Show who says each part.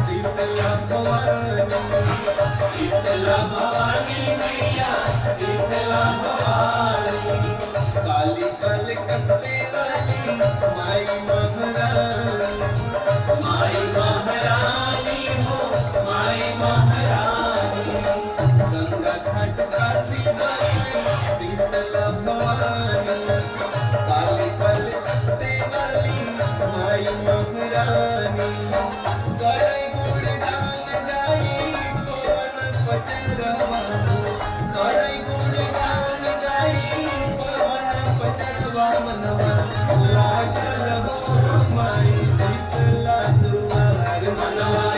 Speaker 1: शीतला भवानी, शीतला भवानी मैया, शीतला भवानी, काली कलकत्ते वाली माई महारानी, माई महारानी हो माई महारानी, गंगा घाट काशी वाली शीतला भवानी, काली कलकत्ते वाली माई महारानी, गई गुणगान गाई पवन पचरवा, गई गुणगान गाई पवन पचरवा, मनवा लागल हो माई शीतला दुआर, मनवा